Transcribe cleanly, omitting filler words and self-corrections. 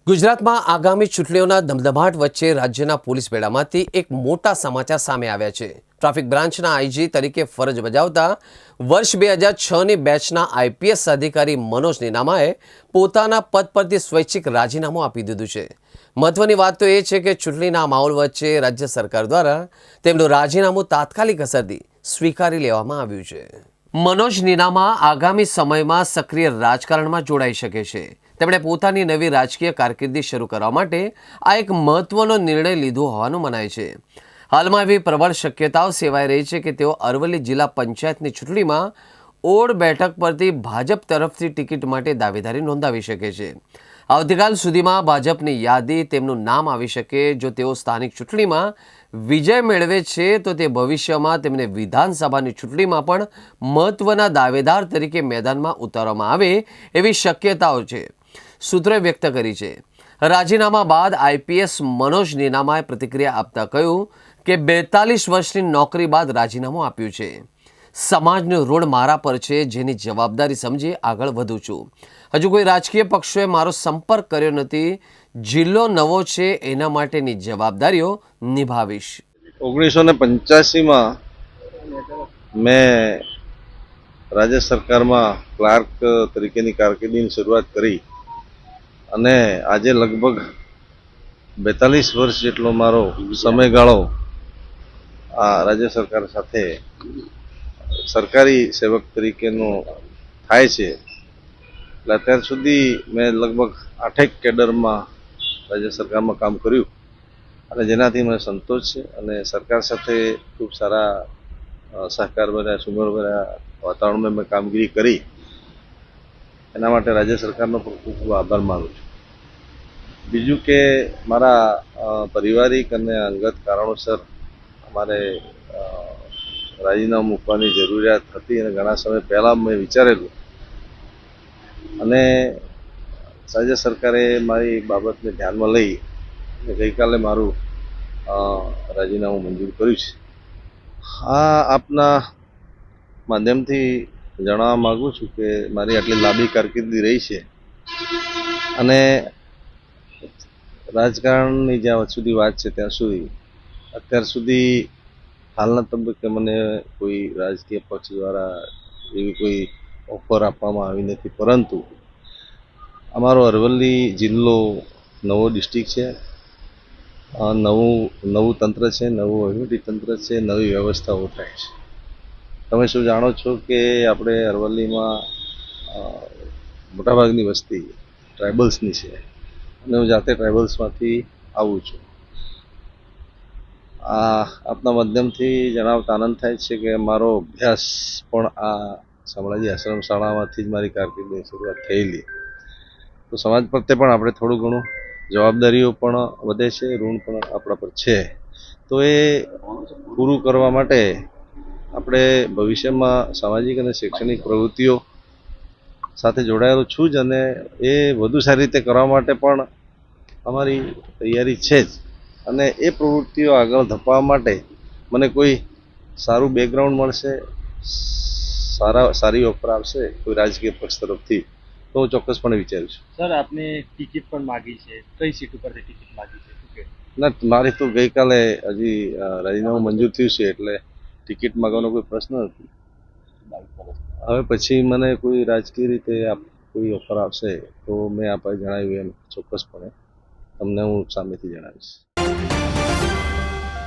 ગુજરાતમાં આગામી ચૂંટણીઓના ધમધમાટ વચ્ચે રાજ્યના પોલીસ બેડામાંથી એક મોટા સમાચાર સામે આવ્યા છે। ટ્રાફિક બ્રાન્ચના આઈજી તરીકે ફરજ બજાવતા વર્ષ 2006ની બેચના આઈપીએસ અધિકારી મનોજ નીનામાએ પોતાના પદ પરથી સ્વૈચ્છિક રાજીનામું આપી દીધું છે। મહત્વની વાત તો એ છે કે ચૂંટણીના માહોલ વચ્ચે રાજ્ય સરકાર દ્વારા તેમનું રાજીનામું તાત્કાલિક અસરથી સ્વીકારી લેવામાં આવ્યું છે। મનોજ નીનામા આગામી સમયમાં સક્રિય રાજકારણમાં જોડાઈ શકે છે। તેમણે પોતાની નવી રાજકીય કારકિર્દી શરૂ કરવા માટે આ એક મહત્વનો નિર્ણય લીધો હોવાનું મનાય છે। હાલમાં એવી પ્રબળ શક્યતાઓ સેવાઈ રહી છે કે તેઓ અરવલ્લી જિલ્લા પંચાયતની ચૂંટણીમાં ઓડ બેઠક પરથી ભાજપ તરફથી ટિકિટ માટે દાવેદારી નોંધાવી શકે છે। આવતીકાલ સુધીમાં ભાજપની યાદી તેમનું નામ આવી શકે। જો તેઓ સ્થાનિક ચૂંટણીમાં વિજય મેળવે છે તો તે ભવિષ્યમાં તેમને વિધાનસભાની ચૂંટણીમાં પણ મહત્વના દાવેદાર તરીકે મેદાનમાં ઉતારવામાં આવે એવી શક્યતાઓ છે, સૂત્રોએ વ્યક્ત કરી છે। રાજીનામા બાદ આઈપીએસ મનોજ નીનામાએ પ્રતિક્રિયા આપતા કહ્યું કે 42 વર્ષની નોકરી બાદ રાજીનામું આપ્યું છે। સમાજનું ઋણ મારા પર છે, જેની જવાબદારી સમજી આગળ વધું છું। હજુ કોઈ રાજકીય પક્ષોએ મારો સંપર્ક કર્યો નથી। જિલ્લો નવો છે, એના માટેની જવાબદારીઓ નિભાવીશ। 1985માં મેં રાજ્ય સરકારમાં ક્લાર્ક તરીકેની કારકિર્દીની શરૂઆત કરી અને આજે લગભગ 42 વર્ષ જેટલો મારો સમયગાળો આ રાજ્ય સરકાર સાથે સરકારી સેવક તરીકેનો થાય છે। એટલે અત્યાર સુધી મેં લગભગ 8 કેડરમાં રાજ્ય સરકારમાં કામ કર્યું અને જેનાથી મને સંતોષ છે અને સરકાર સાથે ખૂબ સારા સહકારભર્યા સુમેળભર્યા વાતાવરણમાં મેં કામગીરી કરી। એના માટે રાજ્ય સરકારનો પણ ખૂબ ખૂબ આભાર માનું છું। બીજું કે મારા પારિવારિક અને અંગત કારણોસર અમારે રાજીનામું મૂકવાની જરૂરિયાત હતી અને ઘણા સમય પહેલાં મેં વિચારેલું અને રાજ્ય સરકારે મારી બાબતને ધ્યાનમાં લઈ અને ગઈકાલે મારું રાજીનામું મંજૂર કર્યું છે। આપના માધ્યમથી જણાવવા માગું છું કે મારી આટલી લાંબી કારકિર્દી રહી છે અને રાજકારણની જ્યાં સુધી વાત છે ત્યાં સુધી અત્યાર સુધી હાલના તબક્કે મને કોઈ રાજકીય પક્ષ દ્વારા એવી કોઈ ઓફર આપવામાં આવી નથી, પરંતુ અમારો અરવલ્લી જિલ્લો નવો ડિસ્ટ્રિક્ટ છે, નવું તંત્ર છે, નવું વહીવટી તંત્ર છે, નવી વ્યવસ્થાઓ થાય છે। તમે શું જાણો છો કે આપણે અરવલ્લીમાં મોટાભાગની વસ્તી ટ્રાઇબલ્સની છે અને હું જાતે ટ્રાઇબલ્સમાંથી આવું છું। આપના માધ્યમથી જણાવતા આનંદ થાય છે કે મારો અભ્યાસ પણ આ શામળાજી આશ્રમ શાળામાંથી જ મારી કારકિર્દીની શરૂઆત થયેલી। તો સમાજ પ્રત્યે પણ આપણે થોડું ઘણું જવાબદારીઓ પણ વધે છે, ઋણ પણ આપણા પર છે। તો એ પૂરું કરવા માટે આપણે ભવિષ્યમાં સામાજિક અને શૈક્ષણિક પ્રવૃત્તિઓ સાથે જોડાયેલો છું જ અને એ વધુ સારી રીતે કરવા માટે પણ અમારી તૈયારી છે જ અને એ પ્રવૃત્તિઓ આગળ ધપાવવા માટે મને કોઈ સારું બેકગ્રાઉન્ડ મળશે, સારી ઓફર આવશે કોઈ રાજકીય પક્ષ તરફથી તો હું ચોક્કસપણે વિચારીશ। સર, આપને ટિકિટ પણ માગી છે, કઈ સીટ ઉપરથી ટિકિટ માગી છે? ના, મારી તો ગઈકાલે હજી રાજીનામું મંજૂર થયું છે એટલે ટિકિટ માગવાનો કોઈ પ્રશ્ન નથી। હવે પછી મને કોઈ રાજકીય રીતે કોઈ ઓફર આવશે તો મેં આપણે જણાવ્યું એમ ચોક્કસપણે તમને હું સામેથી જણાવીશ।